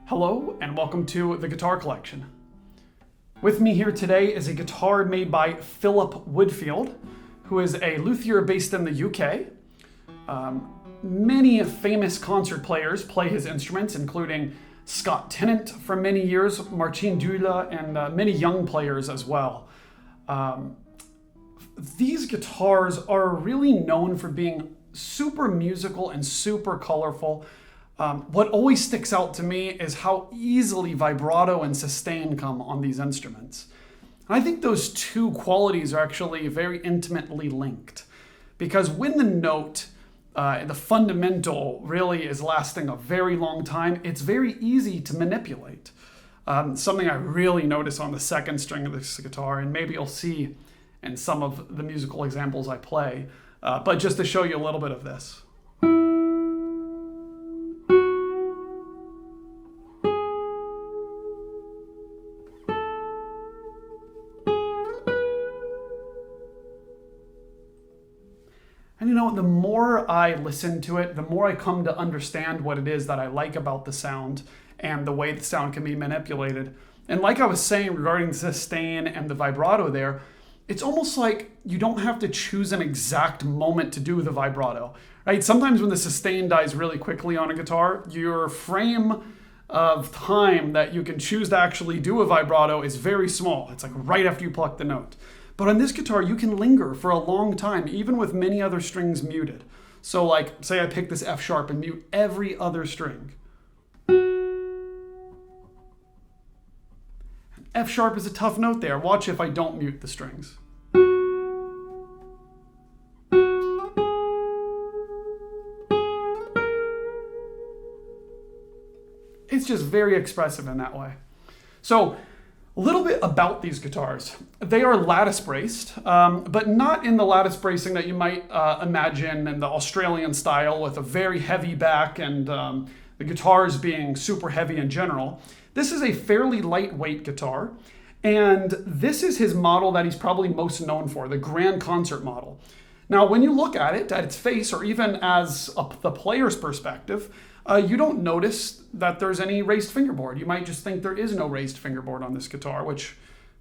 Hello and welcome to the Guitar Collection. With me here today is a guitar made by Philip Woodfield, who is a luthier based in the UK. Many famous concert players play his instruments, including Scott Tennant for many years, Martin Dula, and many young players as well. These guitars are really known for being super musical and super colorful. What always sticks out to me is how easily vibrato and sustain come on these instruments. And I think those two qualities are actually very intimately linked, because when the note, the fundamental, really is lasting a very long time, it's very easy to manipulate. Something I really notice on the second string of this guitar, and maybe you'll see in some of the musical examples I play, but just to show you a little bit of this. And you know, the more I listen to it, the more I come to understand what it is that I like about the sound and the way the sound can be manipulated. And like I was saying regarding the sustain and the vibrato there, it's almost like you don't have to choose an exact moment to do the vibrato, right? Sometimes when the sustain dies really quickly on a guitar, your frame of time that you can choose to actually do a vibrato is very small. It's like right after you pluck the note. But on this guitar, you can linger for a long time, even with many other strings muted. So like, say I pick this F sharp and mute every other string. F sharp is a tough note there. Watch if I don't mute the strings. It's just very expressive in that way. So, a little bit about these guitars. They are lattice braced, but not in the lattice bracing that you might imagine in the Australian style with a very heavy back and the guitars being super heavy in general. This is a fairly lightweight guitar, and this is his model that he's probably most known for, the Grand Concert model. Now, when you look at it, at its face, or even as the player's perspective, you don't notice that there's any raised fingerboard. You might just think there is no raised fingerboard on this guitar, which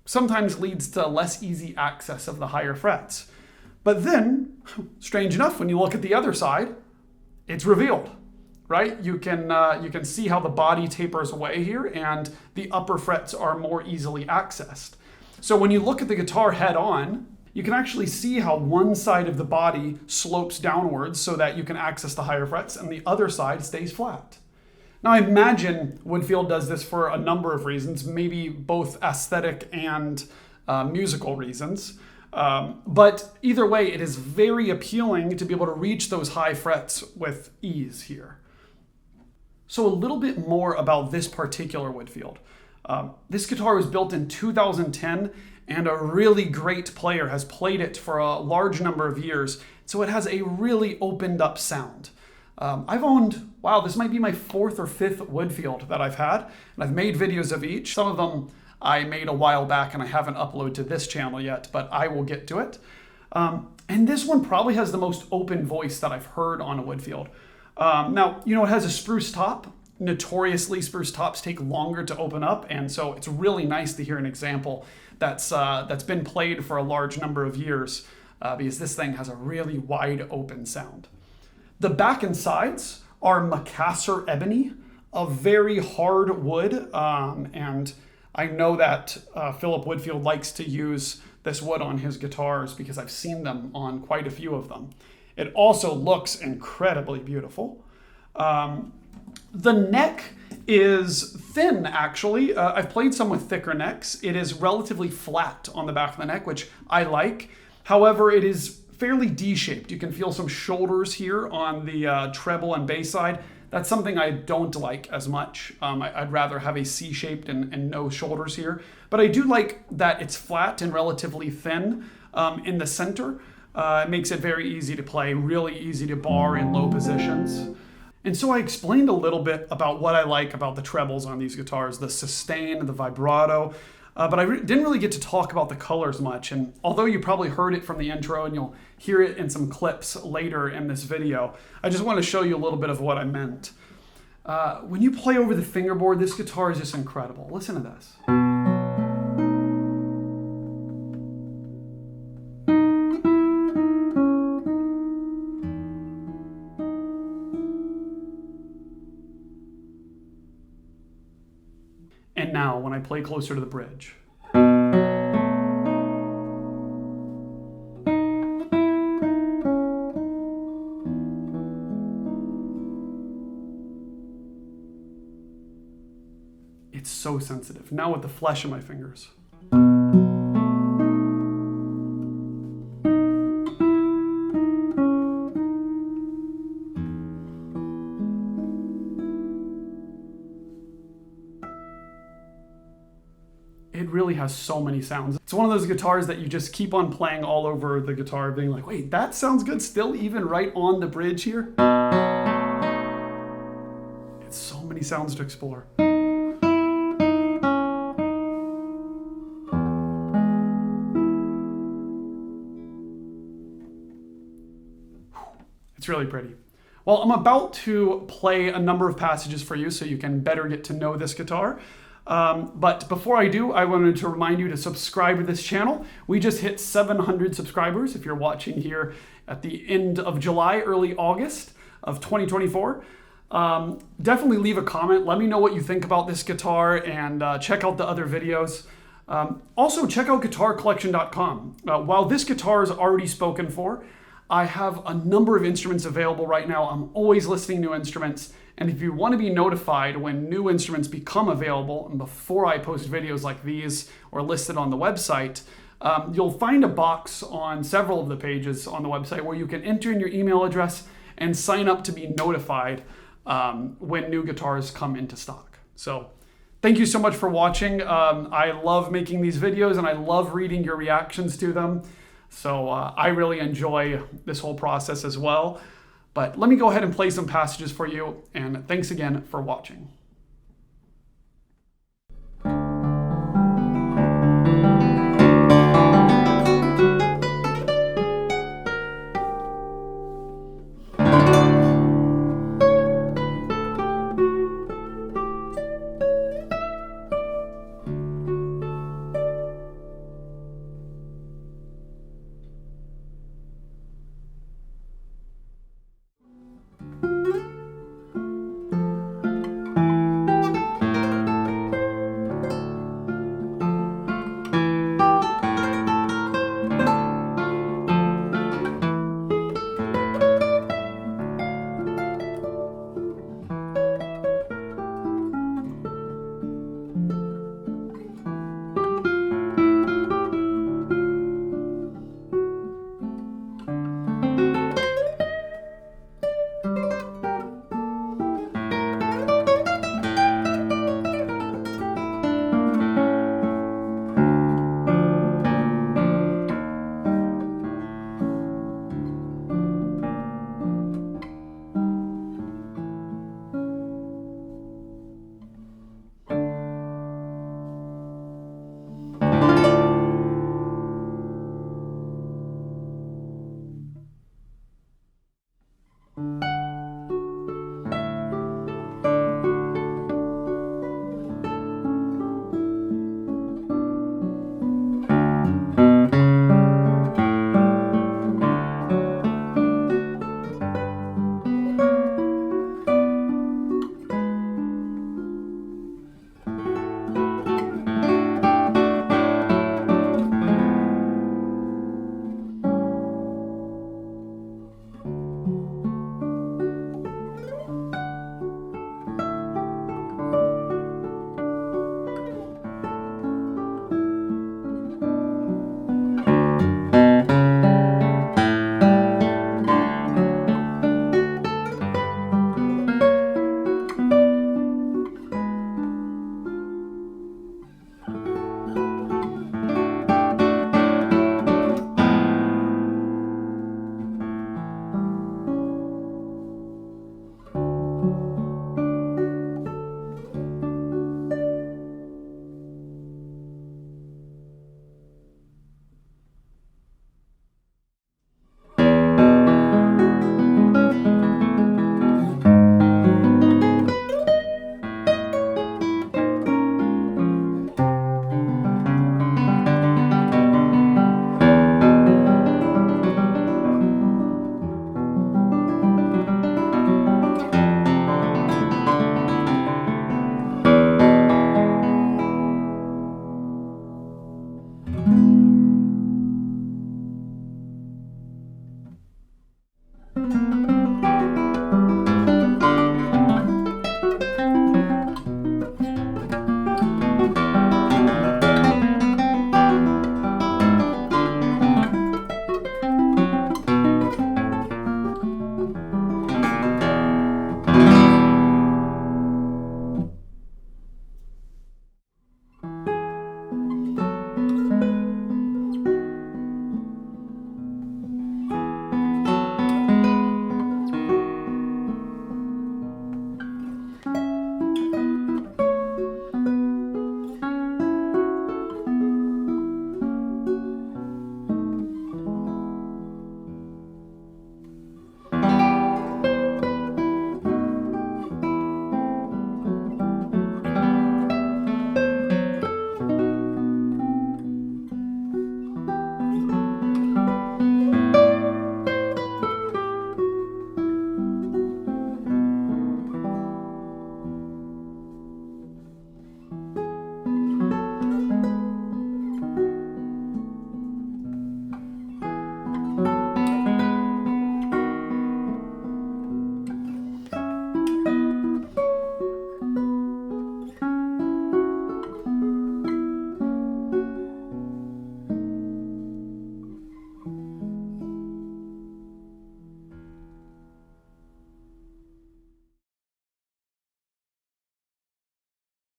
sometimes leads to less easy access of the higher frets. But then, strange enough, when you look at the other side, it's revealed, right? You can see how the body tapers away here and the upper frets are more easily accessed. So when you look at the guitar head on, you can actually see how one side of the body slopes downwards so that you can access the higher frets and the other side stays flat. Now I imagine Woodfield does this for a number of reasons, maybe both aesthetic and musical reasons. But either way, it is very appealing to be able to reach those high frets with ease here. So a little bit more about this particular Woodfield. This guitar was built in 2010, and a really great player has played it for a large number of years, so it has a really opened up sound. I've owned, wow, this might be my fourth or fifth Woodfield that I've had, and I've made videos of each. Some of them I made a while back and I haven't uploaded to this channel yet, but I will get to it. And this one probably has the most open voice that I've heard on a Woodfield. Now, you know, it has a spruce top. Notoriously, spruce tops take longer to open up, and so it's really nice to hear an example that's been played for a large number of years, because this thing has a really wide open sound. The back and sides are Macassar Ebony, a very hard wood, and I know that Philip Woodfield likes to use this wood on his guitars because I've seen them on quite a few of them. It also looks incredibly beautiful. The neck is thin, actually. I've played some with thicker necks. It is relatively flat on the back of the neck, which I like. However, it is fairly D-shaped. You can feel some shoulders here on the treble and bass side. That's something I don't like as much. I'd rather have a C-shaped and no shoulders here. But I do like that it's flat and relatively thin in the center. It makes it very easy to play, really easy to bar in low positions. And so I explained a little bit about what I like about the trebles on these guitars, the sustain, the vibrato, but I didn't really get to talk about the colors much. And although you probably heard it from the intro and you'll hear it in some clips later in this video, I just want to show you a little bit of what I meant. When you play over the fingerboard, this guitar is just incredible. Listen to this. And now, when I play closer to the bridge. It's so sensitive. Now with the flesh in my fingers. It really has so many sounds. It's one of those guitars that you just keep on playing all over the guitar, being like, wait, that sounds good still, even right on the bridge here. It's so many sounds to explore. It's really pretty. Well, I'm about to play a number of passages for you so you can better get to know this guitar. But before I do, I wanted to remind you to subscribe to this channel. We just hit 700 subscribers if you're watching here at the end of July, early August of 2024. Definitely leave a comment. Let me know what you think about this guitar, and check out the other videos. Also, check out guitarcollection.com. While this guitar is already spoken for, I have a number of instruments available right now. I'm always listing new instruments. And if you want to be notified when new instruments become available and before I post videos like these or listed on the website, you'll find a box on several of the pages on the website where you can enter in your email address and sign up to be notified when new guitars come into stock. So thank you so much for watching. I love making these videos and I love reading your reactions to them. So I really enjoy this whole process as well. But let me go ahead and play some passages for you, and thanks again for watching.